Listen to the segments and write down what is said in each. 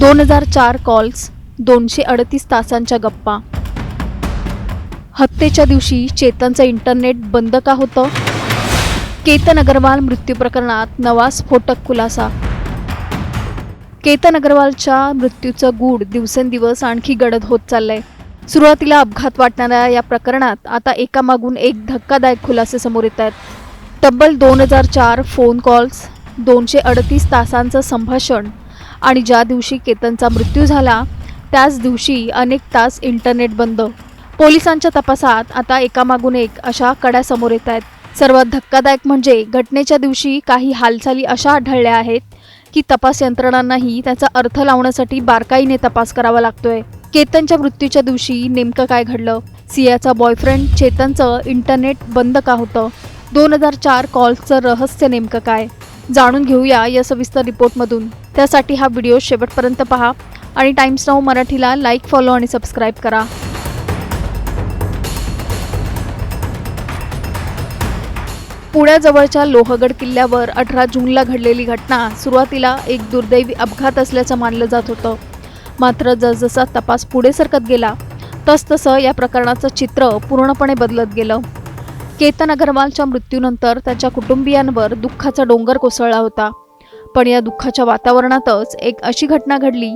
2004 calls, 238 तासांच्या गप्पा। हत्येच्या दिवशी चेतनचं इंटरनेट बंद का होतं? केतन अग्रवाल मृत्यू प्रकरणात नवा स्फोटक खुलासा। केतन अग्रवालच्या मृत्यूचं गूढ दिवसेंदिवस आणखी गडद होत चाललंय। सुरुवातीला अपघात वाटणाऱ्या या प्रकरणात आता एकामागून एक धक्कादायक खुलासे समोर येत आहेत। तब्बल 2004 फोन कॉल्स, 238 तासांचं संभाषण आणि ज्या दिवशी केतनचा मृत्यू झाला त्याच दिवशी अनेक तास इंटरनेट बंद। पोलिसांच्या तपासात आता एकामागून एक अशा कड्या समोर येत आहेत। सर्वात धक्कादायक म्हणजे घटनेच्या दिवशी काही हालचाली अशा आढळल्या आहेत की तपास यंत्रणांनाही त्याचा अर्थ लावण्यासाठी बारकाईने तपास करावा लागतोय। केतनच्या मृत्यूच्या दिवशी नेमकं काय घडलं? सियाचा बॉयफ्रेंड चेतनचं इंटरनेट बंद का होतं? 2004 कॉल्सचं रहस्य नेमकं काय? जाणून घेऊया या सविस्तर रिपोर्टमधून। त्यासाठी हा व्हिडिओ शेवटपर्यंत पहा आणि टाइम्स नाऊ मराठीला लाईक, फॉलो आणि सबस्क्राईब करा। पुण्याजवळच्या लोहगड किल्ल्यावर 18 जूनला घडलेली घटना सुरुवातीला एक दुर्दैवी अपघात असल्याचं मानलं जात होतं। मात्र जसजसा तपास पुढे सरकत गेला तसतसं या प्रकरणाचं चित्र पूर्णपणे बदलत गेलं। केतन अग्रवालच्या मृत्यूनंतर त्याच्या कुटुंबियांवर दुःखाचा डोंगर कोसळला होता। पण या दुःखाच्या वातावरणातच एक अशी घटना घडली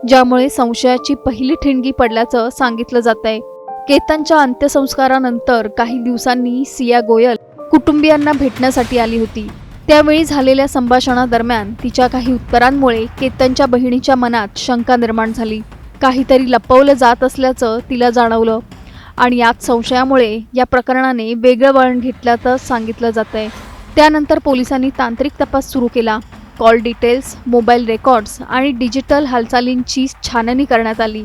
ज्यामुळे संशयाची पहिली ठिणगी पडल्याचं सांगितलं जातंय। केतनच्या अंत्यसंस्कारानंतर काही दिवसांनी सिया गोयल कुटुंबियांना भेटण्यासाठी आली होती। त्यावेळी झालेल्या संभाषणादरम्यान तिच्या काही उत्तरांमुळे केतनच्या बहिणीच्या मनात शंका निर्माण झाली। काहीतरी लपवलं जात असल्याचं तिला जाणवलं आणि याच संशयामुळे या प्रकरणाने वेगळं वळण घेतल्याचं सांगितलं जातंय। त्यानंतर पोलिसांनी तांत्रिक तपास सुरू केला। कॉल डिटेल्स, मोबाईल रेकॉर्ड्स आणि डिजिटल हालचालींची छाननी करण्यात आली।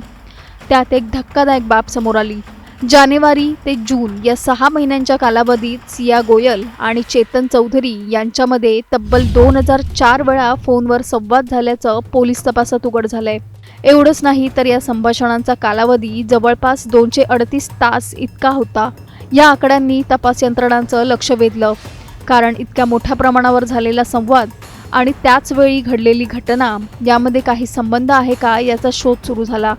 त्यात एक धक्कादायक बाब समोर आली। जानेवारी ते जून या 6 महिन्यांच्या कालावधीत सिया गोयल आणि चेतन चौधरी यांच्यामध्ये तब्बल 2004 वेळा फोनवर संवाद झाल्याचं पोलीस तपासात उघड झालंय। एवढंच नाही तर या संभाषणांचा कालावधी जवळपास 238 तास इतका होता। या आकड्यांनी तपास यंत्रणांचं लक्ष वेधलं, कारण इतक्या मोठ्या प्रमाणावर झालेला संवाद आणि त्याच वेळी घडलेली घटना यामध्ये काही संबंध आहे का याचा शोध सुरू झाला।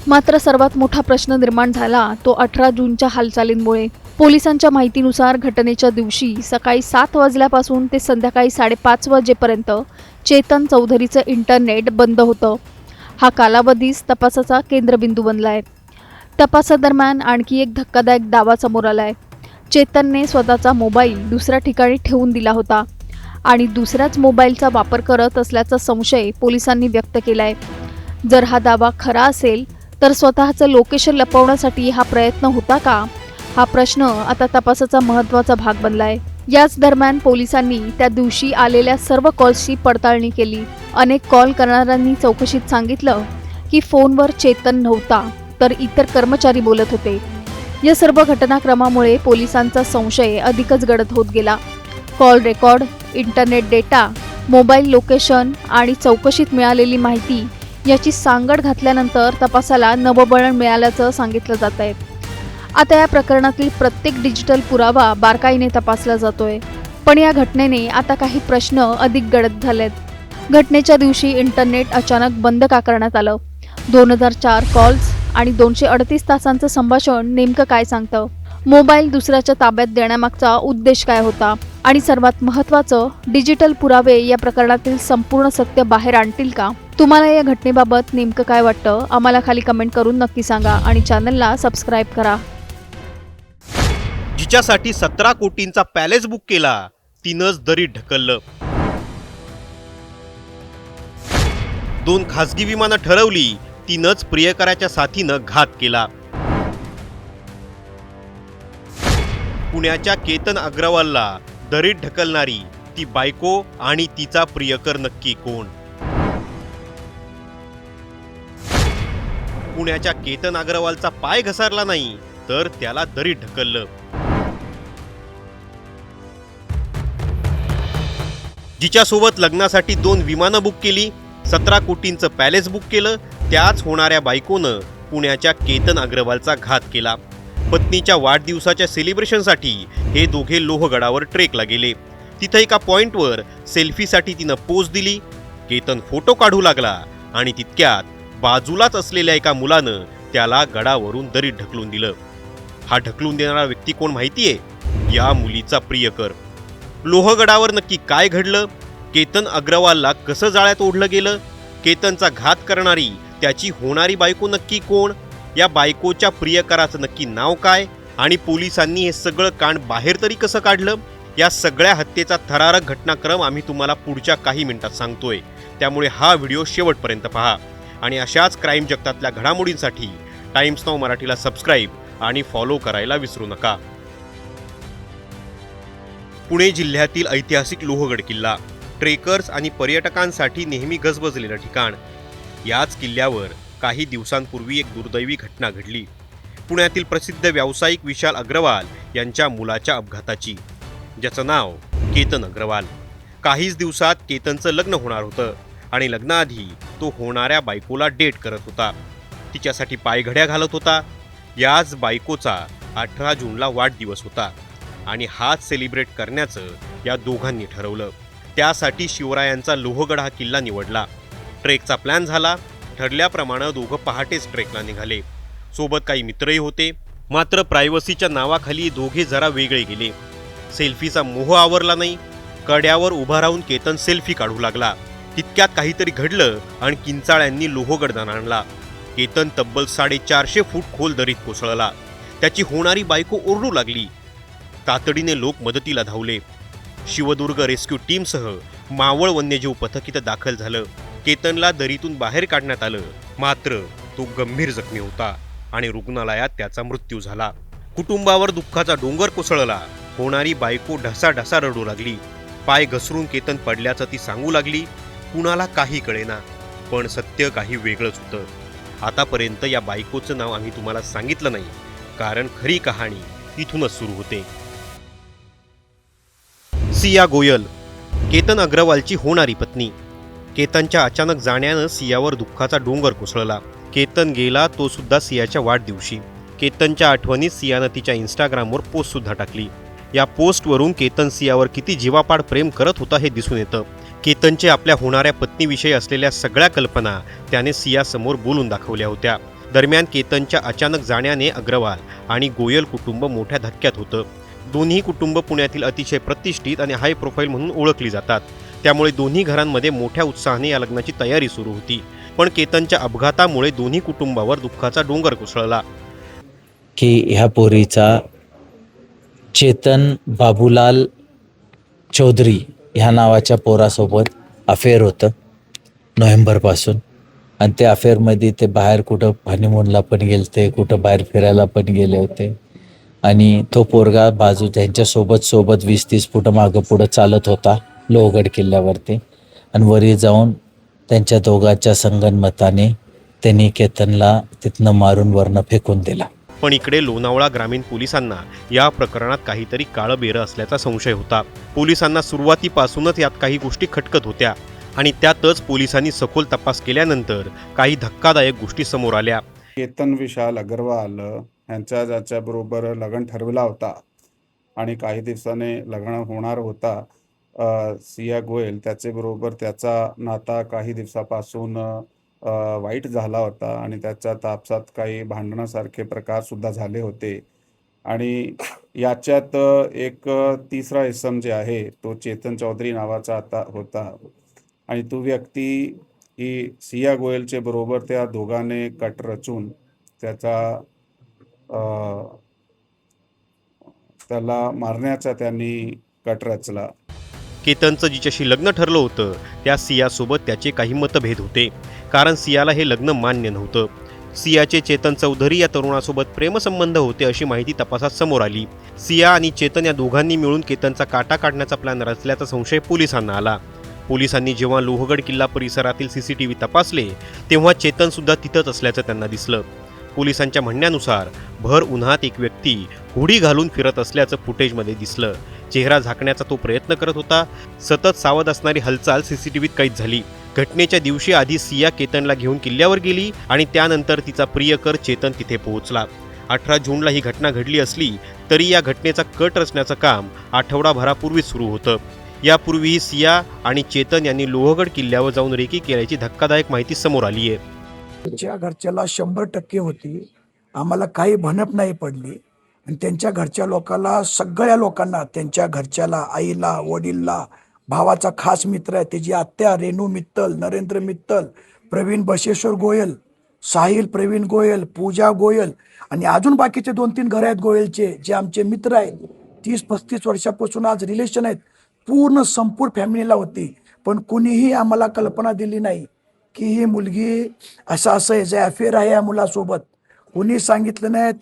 मात्र सर्वात मोठा प्रश्न निर्माण झाला तो 18 जूनच्या हालचालींमुळे। पोलिसांच्या माहितीनुसार घटनेच्या दिवशी सकाळी 7 वाजल्यापासून ते संध्याकाळी 5:30 वाजेपर्यंत चेतन चौधरीचं इंटरनेट बंद होतं। हा कालावधीच तपासाचा केंद्रबिंदू बनलाय। तपासादरम्यान आणखी एक धक्कादायक दावा समोर आलाय। चेतनने स्वतःचा मोबाईल दुसऱ्या ठिकाणी ठेवून दिला होता आणि दुसऱ्याच मोबाईलचा वापर करत असल्याचा संशय पोलिसांनी व्यक्त केलाय। जर हा दावा खरा असेल तर स्वतःचं लोकेशन लपवण्यासाठी हा प्रयत्न होता का? हा प्रश्न आता तपासाचा महत्त्वाचा भाग बनलाय। याच दरम्यान पोलिसांनी त्या दिवशी आलेल्या सर्व कॉल्सची पडताळणी केली। अनेक कॉल करणाऱ्यांनी चौकशीत सांगितलं की फोनवर चेतन नव्हता तर इतर कर्मचारी बोलत होते। या सर्व घटनाक्रमामुळे पोलिसांचा संशय अधिकच गडद होत गेला। Call record, internet data, mobile location आणि चौकशीत मिळालेली माहिती याची सांगड घातल्यानंतर तपासाला नवबळ मिळाल्याचं सांगितलं जात आहे। आता या प्रकरणातील प्रत्येक डिजिटल पुरावा बारकाईने तपासला जातोय। पण या घटनेने आता काही प्रश्न अधिक गडद झालेत। घटनेच्या दिवशी इंटरनेट अचानक बंद का करण्यात आलं? 2004 कॉल्स आणि 238 तासांचं संभाषण नेमकं काय सांगतं? मोबाईल दुसऱ्याच्या ताब्यात देण्यामागचा उद्देश काय होता? आणि सर्वात महत्त्वाचं, डिजिटल पुरावे या प्रकरणातील संपूर्ण सत्य बाहेर आणतील का? तुम्हाला या घटनेबाबत नेमकं काय वाटतं? आम्हाला खाली कमेंट करून नक्की सांगा आणि चॅनलला सबस्क्राईब करा। जिच्यासाठी 17 कोटींचा पॅलेस बुक केला तिनंच दरीत ढकललं। 2 खासगी विमानं ठरवली तिनंच प्रियकराच्या साथीनं घात केला। पुण्याच्या केतन अग्रवालला दरीत ढकलणारी ती बायको आणि तिचा प्रियकर नक्की कोण? पुण्याच्या केतन अग्रवालचा पाय घसरला नाही तर त्याला दरीत ढकललं। जिच्यासोबत लग्नासाठी 2 विमानं बुक केली, 17 कोटींचं पॅलेस बुक केलं, त्याच होणाऱ्या बायकोनं पुण्याच्या केतन अग्रवालचा घात केला। पत्नीच्या वाढदिवसाच्या सेलिब्रेशनसाठी हे दोघे लोहगडावर ट्रेकला गेले। तिथे एका पॉइंटवर सेल्फीसाठी तिनं पोज दिली। केतन फोटो काढू लागला आणि तितक्यात बाजूलाच असलेल्या एका मुलानं त्याला गडावरून दरीत ढकलून दिलं. हा ढकलून देणारा व्यक्ती कोण माहितीये? या मुलीचा प्रियकर. लोहगडावर नक्की काय घडलं? केतन अग्रवालला कसं जाळ्यात ओढलं गेलं? केतनचा घात करणारी त्याची होणारी बायको नक्की कोण? या बायकोच्या प्रियकराचं नक्की नाव काय? आणि पोलिसांनी हे सगळं कांड बाहेर तरी कसं काढलं? या सगळ्या हत्येचा थरारक घटनाक्रम आम्ही तुम्हाला पुढच्या काही मिनिटात सांगतोय, त्यामुळे हा व्हिडिओ शेवटपर्यंत पहा. आणि अशाच क्राईम जगतातल्या घडामोडींसाठी टाइम्स नाऊ मराठीला सबस्क्राईब आणि फॉलो करायला विसरू नका. पुणे जिल्ह्यातील ऐतिहासिक लोहगड किल्ला ट्रेकर्स आणि पर्यटकांसाठी नेहमी गजबजलेलं ठिकाण. याच किल्ल्यावर काही दिवसांपूर्वी एक दुर्दैवी घटना घडली. पुण्यातील प्रसिद्ध व्यावसायिक विशाल अग्रवाल यांच्या मुलाच्या अपघाताची, ज्याचं नाव केतन अग्रवाल. काहीच दिवसात केतनचं लग्न होणार होतं आणि लग्नाआधी तो होणाऱ्या बायकोला डेट करत होता. तिच्यासाठी पायघड्या घालत होता. याच बायकोचा 18 जूनला वाढदिवस होता आणि हाच सेलिब्रेट करण्याचं या दोघांनी ठरवलं. त्यासाठी शिवरायांचा लोहगड हा किल्ला निवडला. ट्रेकचा प्लॅन झाला. ठरल्याप्रमाणे दोघं पहाटेच ट्रेकला निघाले. सोबत काही मित्रही होते. मात्र प्रायव्हसीच्या नावाखाली दोघे जरा वेगळे गेले. सेल्फीचा मोह आवरला नाही. कड्यावर उभा राहून केतन सेल्फी काढू लागला. तितक्यात काहीतरी घडलं आणि किंचाळ्यांनी लोहगड दणाणला. केतन तब्बल 450 फूट खोल दरीत कोसळला. त्याची होणारी बायको ओरडू लागली. तातडीने लोक मदतीला धावले. शिवदुर्ग रेस्क्यू टीमसह मावळ वन्यजीव पथक इथं दाखल झालं. केतनला दरीतून बाहेर काढण्यात आलं. मात्र तो गंभीर जखमी होता आणि रुग्णालयात त्याचा मृत्यू झाला. कुटुंबावर दुःखाचा डोंगर कोसळला. होणारी बायको ढसाढसा रडू लागली. पाय घसरून केतन पडल्याचं ती सांगू लागली. कुणाला काही कळेना, पण सत्य काही वेगळंच होतं. आतापर्यंत या बायकोचं नाव आम्ही तुम्हाला सांगितलं नाही, कारण खरी कहाणी इथूनच सुरू होते. सिया गोयल, केतन अग्रवालची होणारी पत्नी. केतनच्या अचानक जाण्यानं सियावर दुःखाचा डोंगर कोसळला. केतन गेला तो सुद्धा सियाच्या वाढदिवशी. केतनच्या आठवणीत सियानं तिच्या इंस्टाग्रामवर पोस्ट सुद्धा टाकली. या पोस्टवरून केतन सियावर किती जीवापाड प्रेम करत होता हे दिसून येतं. केतनचे आपल्या होणाऱ्या पत्नीविषयी असलेल्या सगळ्या कल्पना त्याने सियासमोर बोलून दाखवल्या होत्या. दरम्यान केतनच्या अचानक जाण्याने अग्रवाल आणि गोयल कुटुंब मोठ्या धक्क्यात होतं. दोन्ही कुटुंब पुण्यातील अतिशय प्रतिष्ठित आणि हाय प्रोफाईल म्हणून ओळखली जातात. त्यामुळे दोन्ही घरांमध्ये मोठ्या उत्साहाने या लग्नाची तयारी सुरू होती. पण केतनच्या अपघातामुळे दोन्ही कुटुंबावर दुःखाचा डोंगर कोसळला. की ह्या पोरीचा चेतन बाबूलाल चौधरी ह्या नावाच्या पोरासोबत अफेअर होतं नोव्हेंबरपासून. आणि त्या अफेअरमध्ये ते बाहेर कुठं हनीमूनला पण गेलते, कुठं बाहेर फिरायला पण गेले होते. आणि तो पोरगा बाजू त्यांच्यासोबत 20-30 फुटं मागं पुढं चालत होता लोहगड किल्ल्यावरती. आणि वरी जाऊन त्यांच्या दोघांच्या संगनमताने त्यांनी केतनला तिथनं मारून वरनं फेकून दिला. पण इकडे लोणावळा ग्रामीण पोलिसांना या प्रकरणात काहीतरी काळबेरं असल्याचा संशय होता. पोलिसांना सुरुवातीपासूनच यात काही गोष्टी खटकत होत्या आणि त्यातच पोलिसांनी सखोल तपास केल्यानंतर काही धक्कादायक गोष्टी समोर आल्या. केतन विशाल अग्रवाल यांच्या ज्याच्याबरोबर लग्न ठरवला होता आणि काही दिवसाने लग्न होणार होता सिया गोयल, त्याच्याबरोबर त्याचा नाता काही दिवसापासून वाईट झाला होता आणि त्याच्या तापसात काही भांडणासारखे प्रकार सुद्धा झाले होते. आणि याच्यात एक तिसरा इसम जे आहे तो चेतन चौधरी नावाचा आता होता आणि तो व्यक्ती ही सिया गोयलचे बरोबर त्या दोघांनी कट रचून त्याला मारण्याचा त्यांनी कट रचला. केतनचं जिच्याशी लग्न ठरलं होतं त्या सियासोबत त्याचे काही मतभेद होते, कारण सियाला हे लग्न मान्य नव्हतं. सियाचे चेतन चौधरी या तरुणासोबत प्रेमसंबंध होते अशी माहिती तपासात समोर आली. सिया आणि चेतन या दोघांनी मिळून केतनचा काटा काढण्याचा प्लॅन रचल्याचा संशय पोलिसांना आला. पोलिसांनी जेव्हा लोहगड किल्ला परिसरातील CCTV तपासले तेव्हा चेतन सुद्धा तिथंच असल्याचं त्यांना दिसलं. पोलिसांच्या म्हणण्यानुसार भर उन्हात एक व्यक्ती हुडी घालून फिरत असल्याचं फुटेजमध्ये दिसलं. चेहरा झाकण्याचा तो प्रयत्न करत होता. सतत सावध असणारी हालचाल CCTVत कैद झाली. घटनेच्या दिवशी आधी सिया केतनला घेऊन किल्ल्यावर गेली आणि त्यानंतर तिचा प्रियकर चेतन तिथे पोहोचला. 18 जूनला ही घटना घडली असली तरी या घटनेचा कट रचण्याचं काम आठवडाभरापूर्वी सुरू होतं. यापूर्वीही सिया आणि चेतन यांनी लोहगड किल्ल्यावर जाऊन रेकी केल्याची धक्कादायक माहिती समोर आली आहे. त्यांच्या घरच्याला 100% होती. आम्हाला काही भनक नाही पडली आणि त्यांच्या घरच्या लोकांना, सगळ्या लोकांना, त्यांच्या घरच्याला, आईला, वडीलला, भावाचा खास मित्र आहे, त्याची आत्या रेणू मित्तल, नरेंद्र मित्तल, प्रवीण बशेश्वर गोयल, साहिल प्रवीण गोयल, पूजा गोयल आणि अजून बाकीचे 2-3 घर आहेत गोयलचे, जे आमचे मित्र आहेत. 30-35 वर्षापासून आज रिलेशन आहेत. पूर्ण संपूर्ण फॅमिलीला होती. पण कुणीही आम्हाला कल्पना दिली नाही की ही मुलगी असं याचं अफेअर आहे या मुलासोबत. कोणी सांगितलं नाही.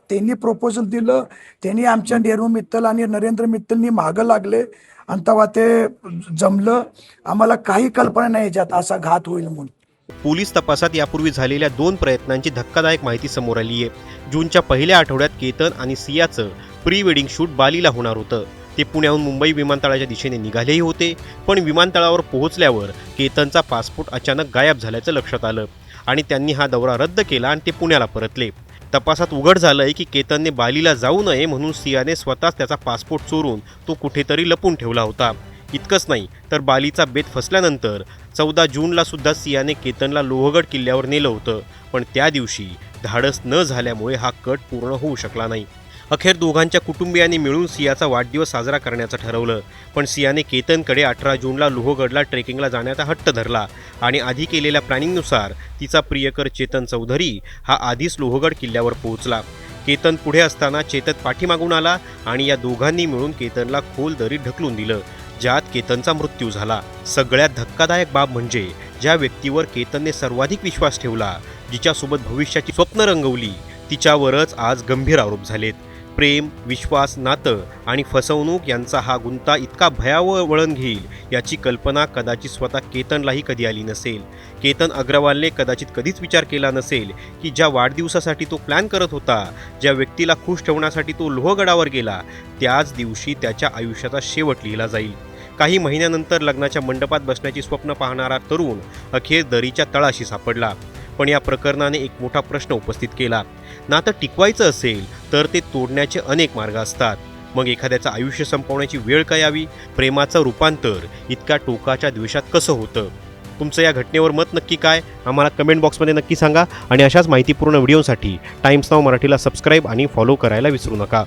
त्यांनी प्रपोजल दिलं. त्यांनी आमच्या नेहरू मित्तल आणि नरेंद्र मित्तलनी मागं लागले आणि तेव्हा ते जमलं. आम्हाला काही कल्पना नाही याच्यात असा घात होईल म्हणून. पोलीस तपासात यापूर्वी झालेल्या 2 प्रयत्नांची धक्कादायक माहिती समोर आली आहे. जूनच्या पहिल्या आठवड्यात केतन आणि सियाचं प्री वेडिंग शूट बालीला होणार होतं. ते पुण्याहून मुंबई विमानतळाच्या दिशेने निघालेही होते, पण विमानतळावर पोहोचल्यावर केतनचा पासपोर्ट अचानक गायब झाल्याचं लक्षात आलं आणि त्यांनी हा दौरा रद्द केला आणि ते पुण्याला परतले. तपासात उघड झालंय की केतनने बालीला जाऊ नये म्हणून सियाने स्वतःच त्याचा पासपोर्ट चोरून तो कुठेतरी लपून ठेवला होता. इतकंच नाही तर बालीचा बेत फसल्यानंतर 14 जूनला सुद्धा सियाने केतनला लोहगड किल्ल्यावर नेलं होतं, पण त्या दिवशी धाडस न झाल्यामुळे हा कट पूर्ण होऊ शकला नाही. अखेर दोघांच्या कुटुंबियांनी मिळून सियाचा वाढदिवस साजरा करण्याचं ठरवलं, पण सियाने केतनकडे 18 जूनला लोहगडला ट्रेकिंगला जाण्याचा हट्ट धरला आणि आधी केलेल्या प्लॅनिंगनुसार तिचा प्रियकर चेतन चौधरी हा आधीच लोहगड किल्ल्यावर पोहोचला. केतन पुढे असताना चेतन पाठीमागून आला आणि या दोघांनी मिळून केतनला खोल दरीत ढकलून दिलं, ज्यात केतनचा मृत्यू झाला. सगळ्यात धक्कादायक बाब म्हणजे ज्या व्यक्तीवर केतनने सर्वाधिक विश्वास ठेवला, जिच्यासोबत भविष्याची स्वप्न रंगवली, तिच्यावरच आज गंभीर आरोप झालेत. प्रेम, विश्वास, नातं आणि फसवणूक यांचा हा गुंता इतका भयावह वळण घेईल याची कल्पना कदाचित स्वतः केतनलाही कधी आली नसेल. केतन अग्रवालने कदाचित कधीच विचार केला नसेल की ज्या वाढदिवसासाठी तो प्लॅन करत होता, ज्या व्यक्तीला खुश ठेवण्यासाठी तो लोहगडावर गेला, त्याच दिवशी त्याच्या आयुष्याचा शेवट लिहिला जाईल. काही महिन्यानंतर लग्नाच्या मंडपात बसण्याची स्वप्न पाहणारा तरुण अखेर दरीच्या तळाशी सापडला. पण या प्रकरणाने एक मोठा प्रश्न उपस्थित केला. नातं टिकवायचं असेल तर ते तोडण्याचे अनेक मार्ग असतात. मग एखाद्याचं आयुष्य संपवण्याची वेळ का यावी? प्रेमाचं रूपांतर इतक्या टोकाच्या द्वेषात कसं होतं? तुमचं या घटनेवर मत नक्की काय? आम्हाला कमेंट बॉक्समध्ये नक्की सांगा आणि अशाच माहितीपूर्ण व्हिडिओसाठी टाइम्स नाऊ मराठीला सबस्क्राईब आणि फॉलो करायला विसरू नका.